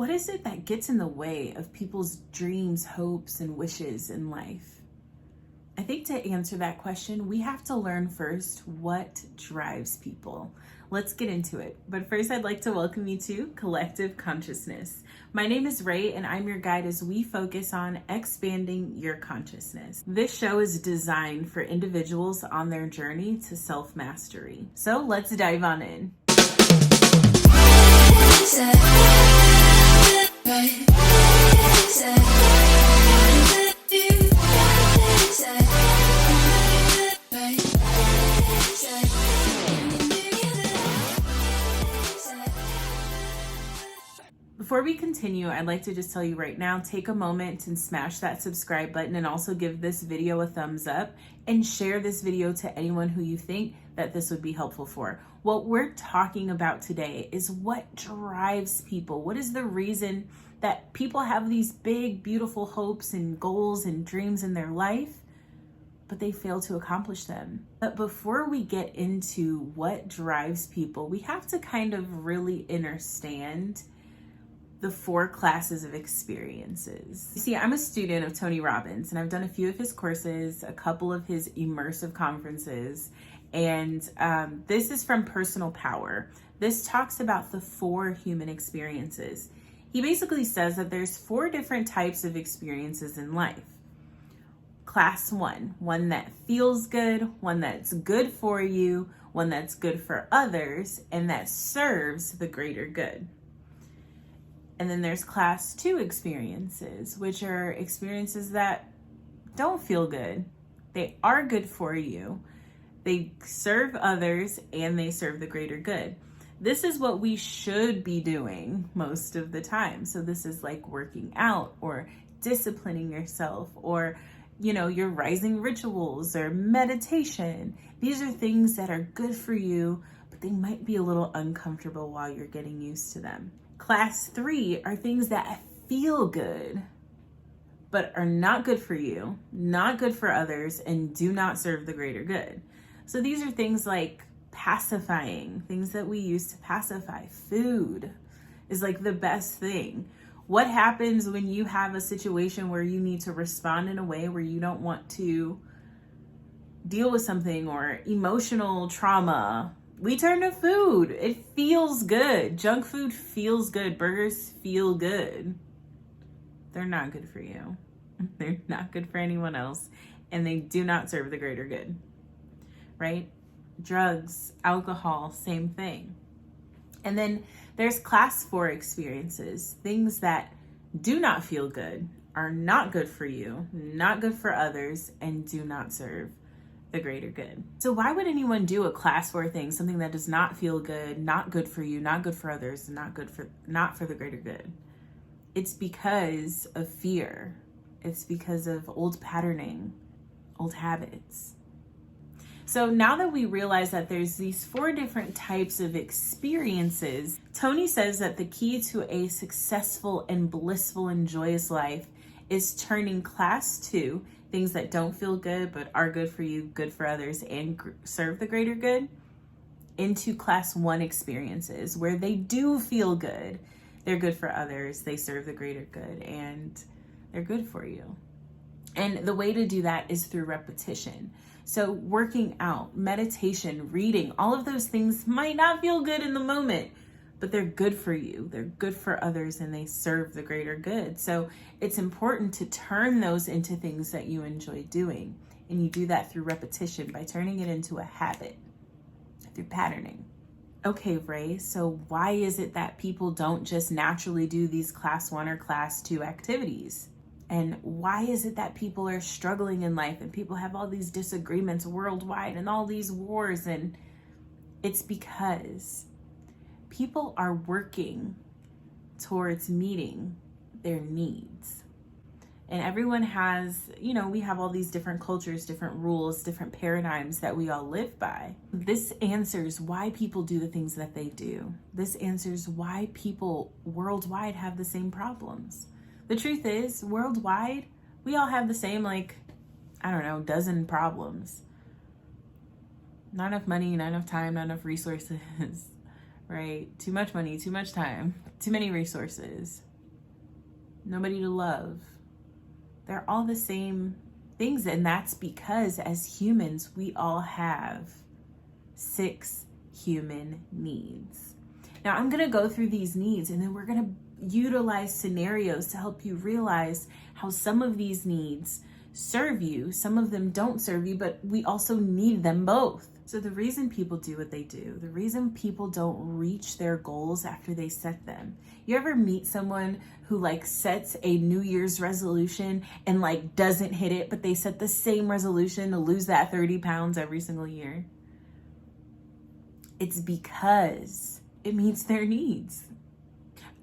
What is it that gets in the way of people's dreams, hopes, and wishes in life? I think to answer that question, we have to learn first what drives people. Let's get into it. But first, I'd like to welcome you to Collective Consciousness. My name is Ray, and I'm your guide as we focus on expanding your consciousness. This show is designed for individuals on their journey to self-mastery. So let's dive on in. Before we continue, I'd like to just tell you right now, take a moment and smash that subscribe button and also give this video a thumbs up and share this video to anyone who you think that this would be helpful for. What we're talking about today is what drives people. What is the reason that people have these big, beautiful hopes and goals and dreams in their life, but they fail to accomplish them? But before we get into what drives people, we have to kind of really understand the 4 classes of experiences. You see, I'm a student of Tony Robbins, and I've done a few of his courses, a couple of his immersive conferences, and this is from Personal Power. This talks about the 4 human experiences. He basically says that there's 4 different types of experiences in life. Class 1, one that feels good, one that's good for you, one that's good for others, and that serves the greater good. And then there's class 2 experiences, which are experiences that don't feel good. They are good for you. They serve others and they serve the greater good. This is what we should be doing most of the time. So this is like working out or disciplining yourself or, your rising rituals or meditation. These are things that are good for you, but they might be a little uncomfortable while you're getting used to them. Class 3 are things that feel good, but are not good for you, not good for others, and do not serve the greater good. So these are things like pacifying, things that we use to pacify. Food is like the best thing. What happens when you have a situation where you need to respond in a way where you don't want to deal with something or emotional trauma? We turn to food. It feels good. Junk food feels good. Burgers feel good. They're not good for you. They're not good for anyone else. And they do not serve the greater good, right? Drugs, alcohol, same thing. And then there's class 4 experiences, things that do not feel good, are not good for you, not good for others, and do not serve the greater good. So why would anyone do a class 4 thing, something that does not feel good, not good for you, not good for others, and not for the greater good? It's because of fear. It's because of old patterning, old habits. So now that we realize that there's these 4 different types of experiences, Tony says that the key to a successful and blissful and joyous life is turning class 2, things that don't feel good but are good for you, good for others, and serve the greater good, into class 1 experiences where they do feel good, they're good for others, they serve the greater good, and they're good for you. And the way to do that is through repetition. So working out, meditation, reading, all of those things might not feel good in the moment, but they're good for you, they're good for others, and they serve the greater good. So it's important to turn those into things that you enjoy doing. And you do that through repetition by turning it into a habit, through patterning. Okay, Ray, so why is it that people don't just naturally do these class 1 or class 2 activities? And why is it that people are struggling in life and people have all these disagreements worldwide and all these wars? And it's because people are working towards meeting their needs. And everyone has, we have all these different cultures, different rules, different paradigms that we all live by. This answers why people do the things that they do. This answers why people worldwide have the same problems. The truth is, worldwide, we all have the same, dozen problems. Not enough money, not enough time, not enough resources, right? Too much money, too much time, too many resources, nobody to love. They're all the same things. And that's because as humans, we all have 6 human needs. Now I'm going to go through these needs, and then we're going to utilize scenarios to help you realize how some of these needs serve you, some of them don't serve you, but we also need them both. So the reason people do what they do, the reason people don't reach their goals after they set them. You ever meet someone who like sets a New Year's resolution and like doesn't hit it, but they set the same resolution to lose that 30 pounds every single year? It's because it meets their needs.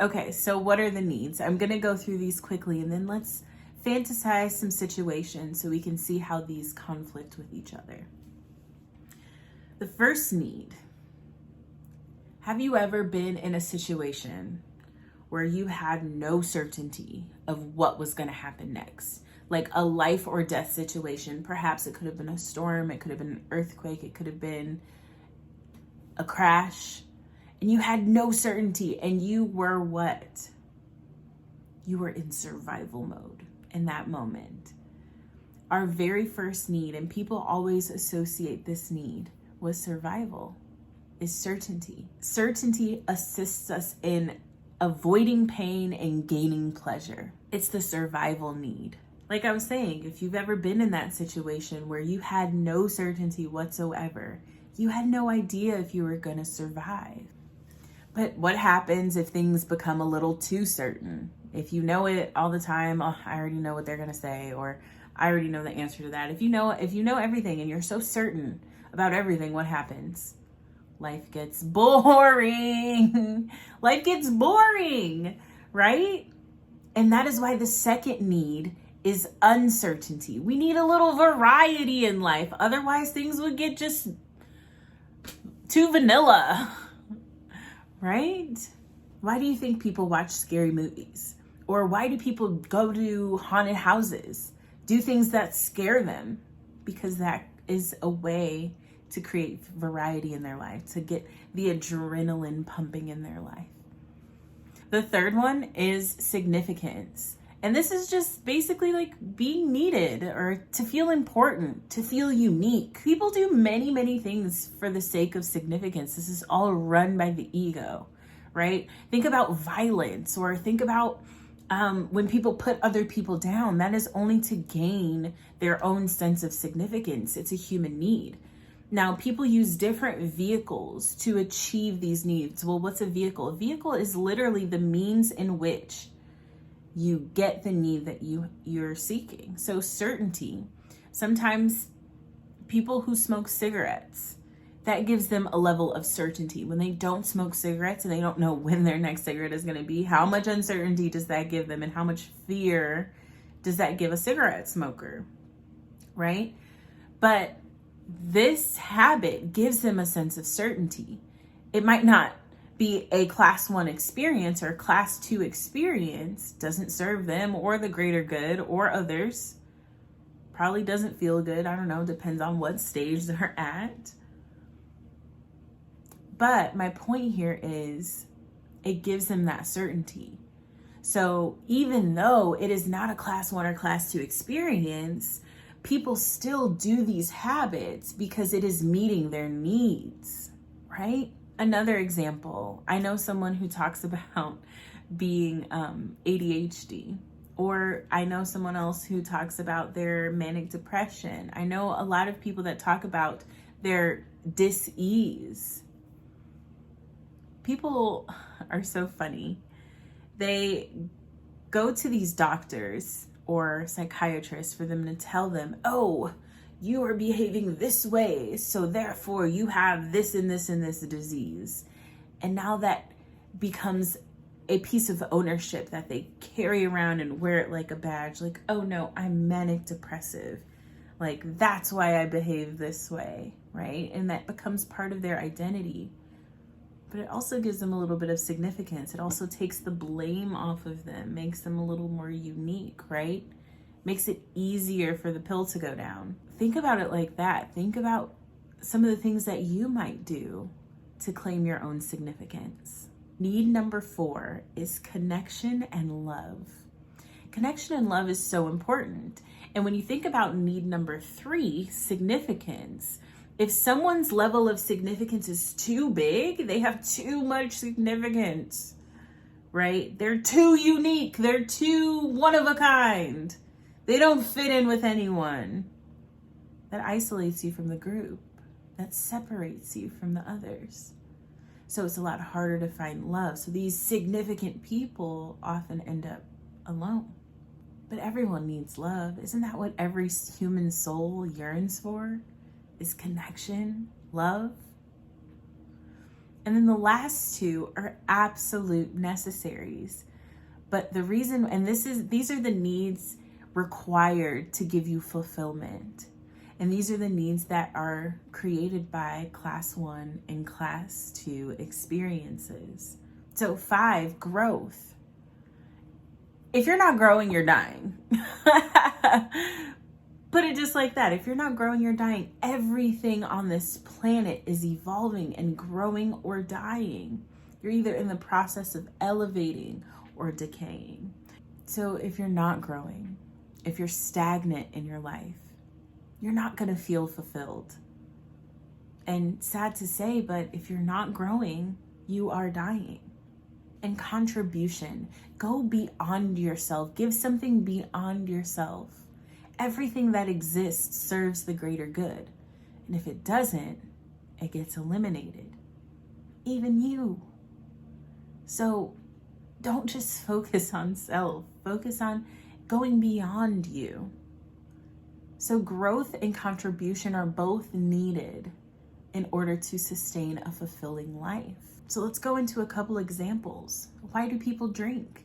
Okay, so what are the needs? I'm gonna go through these quickly, and then let's fantasize some situations so we can see how these conflict with each other. The first need. Have you ever been in a situation where you had no certainty of what was going to happen next? Like a life or death situation. Perhaps it could have been a storm, it could have been an earthquake, it could have been a crash, and you had no certainty, and you were what? You were in survival mode in that moment. Our very first need, and people always associate this need with survival, is certainty. Certainty assists us in avoiding pain and gaining pleasure. It's the survival need. Like I was saying, if you've ever been in that situation where you had no certainty whatsoever, you had no idea if you were going to survive. But what happens if things become a little too certain? If you know it all the time, oh, I already know what they're going to say, or I already know the answer to that. If you know everything and you're so certain about everything, what happens? Life gets boring. Life gets boring, right? And that is why the second need is uncertainty. We need a little variety in life. Otherwise, things would get just too vanilla, right? Why do you think people watch scary movies? Or why do people go to haunted houses? Do things that scare them? Because that is a way to create variety in their life, to get the adrenaline pumping in their life. The third one is significance. And this is just basically like being needed, or to feel important, to feel unique. People do many, many things for the sake of significance. This is all run by the ego, right? Think about violence, or think about when people put other people down. That is only to gain their own sense of significance. It's a human need. Now, people use different vehicles to achieve these needs. Well, what's a vehicle? A vehicle is literally the means in which you get the need that you're seeking. So certainty. Sometimes people who smoke cigarettes, that gives them a level of certainty. When they don't smoke cigarettes and they don't know when their next cigarette is going to be, how much uncertainty does that give them, and how much fear does that give a cigarette smoker, right? But this habit gives them a sense of certainty. It might not be a class 1 experience or class 2 experience, doesn't serve them or the greater good or others. Probably doesn't feel good. I don't know, depends on what stage they're at. But my point here is it gives them that certainty. So even though it is not a class 1 or class 2 experience, people still do these habits because it is meeting their needs, right? Another example, I know someone who talks about being ADHD, or I know someone else who talks about their manic depression. I know a lot of people that talk about their dis-ease. People are so funny. They go to these doctors or psychiatrists for them to tell them, oh, you are behaving this way, so therefore you have this and this and this disease. And now that becomes a piece of ownership that they carry around and wear it like a badge. Like, oh no, I'm manic depressive. Like, that's why I behave this way, right? And that becomes part of their identity. But it also gives them a little bit of significance. It also takes the blame off of them, makes them a little more unique, right? Makes it easier for the pill to go down. Think about it like that. Think about some of the things that you might do to claim your own significance. Need number 4 is connection and love. Connection and love is so important. And when you think about need number 3, significance, if someone's level of significance is too big, they have too much significance, right? They're too unique. They're too one of a kind. They don't fit in with anyone. That isolates you from the group. That separates you from the others. So it's a lot harder to find love. So these significant people often end up alone. But everyone needs love. Isn't that what every human soul yearns for? Is connection, love. And then the last 2 are absolute necessaries. But the reason, and these are the needs required to give you fulfillment. And these are the needs that are created by class 1 and class 2 experiences. So 5, growth. If you're not growing, you're dying. Put it just like that. If you're not growing, you're dying. Everything on this planet is evolving and growing or dying. You're either in the process of elevating or decaying. So if you're not growing, if you're stagnant in your life, you're not going to feel fulfilled. And sad to say, but if you're not growing, you are dying. And contribution, go beyond yourself. Give something beyond yourself. Everything that exists serves the greater good. And if it doesn't, it gets eliminated. Even you. So don't just focus on self. Focus on going beyond you. So growth and contribution are both needed in order to sustain a fulfilling life. So let's go into a couple examples. Why do people drink?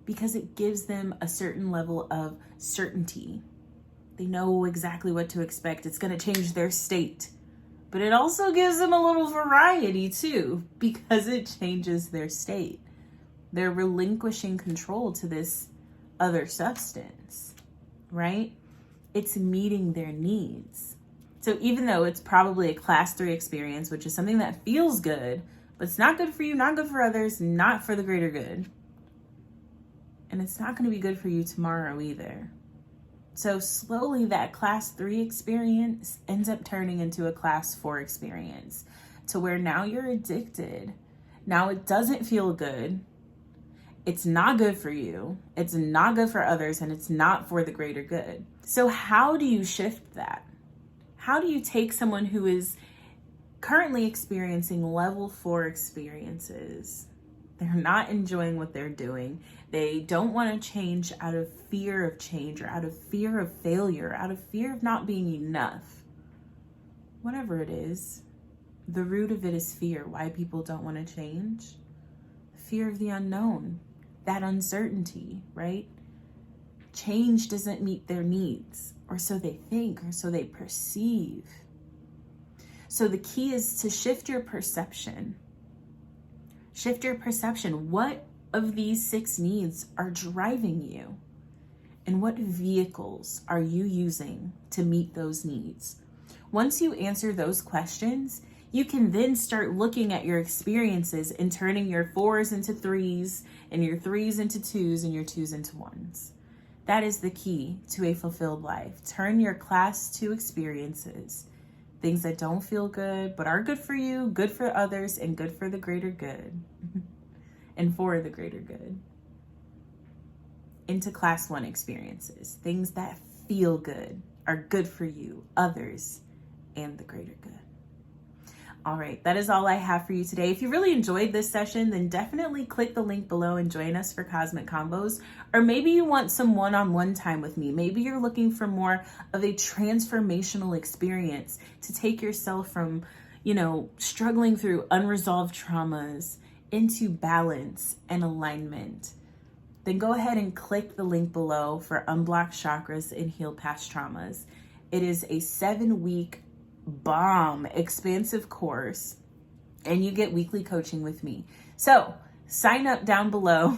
Because it gives them a certain level of certainty. They know exactly what to expect. It's going to change their state. But it also gives them a little variety too, because it changes their state. They're relinquishing control to this other substance, right? It's meeting their needs. So even though it's probably a class 3 experience, which is something that feels good, but it's not good for you, not good for others, not for the greater good. And it's not going to be good for you tomorrow either. So slowly that class 3 experience ends up turning into a class 4 experience, to where now you're addicted. Now it doesn't feel good. It's not good for you. It's not good for others, and it's not for the greater good. So how do you shift that? How do you take someone who is currently experiencing level 4 experiences? They're not enjoying what they're doing. They don't want to change out of fear of change, or out of fear of failure, out of fear of not being enough. Whatever it is, the root of it is fear. Why people don't want to change? Fear of the unknown, that uncertainty, right? Change doesn't meet their needs, or so they think, or so they perceive. So the key is to shift your perception. Shift your perception. What of these 6 needs are driving you? And what vehicles are you using to meet those needs? Once you answer those questions, you can then start looking at your experiences and turning your 4s into 3s, and your 3s into 2s, and your 2s into 1s. That is the key to a fulfilled life. Turn your class 2 experiences, things that don't feel good, but are good for you, good for others, and good for the greater good, and for the greater good, into class 1 experiences, things that feel good, are good for you, others, and the greater good. All right, that is all I have for you today. If you really enjoyed this session, then definitely click the link below and join us for Cosmic Convos. Or maybe you want some one-on-one time with me. Maybe you're looking for more of a transformational experience to take yourself from, struggling through unresolved traumas into balance and alignment. Then go ahead and click the link below for Unblock Chakras and Heal Past Traumas. It is a 7-week bomb expansive course, and you get weekly coaching with me. So sign up down below,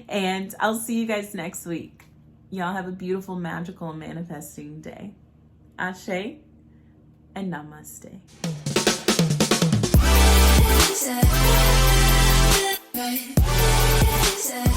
and I'll see you guys next week. Y'all have a beautiful, magical, manifesting day. Asè and Namaste. Right.